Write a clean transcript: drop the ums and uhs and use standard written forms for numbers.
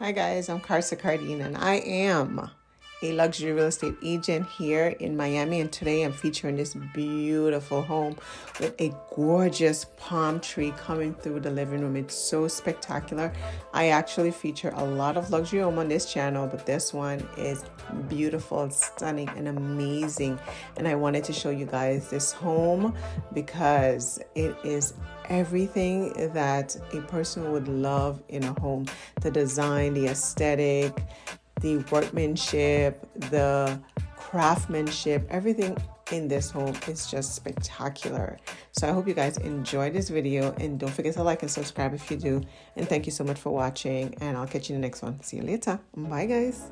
Hi guys, I'm Carsa Cardeen and I am a luxury real estate agent here in Miami, and today I'm featuring this beautiful home with a gorgeous palm tree coming through the living room. It's so spectacular. I actually feature a lot of luxury home on this channel, but this one is beautiful, stunning, and amazing. And I wanted to show you guys this home because it is everything that a person would love in a home: the design, the aesthetic, the workmanship, the craftsmanship. Everything in this home is just spectacular. So I hope you guys enjoy this video, and don't forget to like and subscribe if you do. And thank you so much for watching, and I'll catch you in the next one. See you later. Bye guys.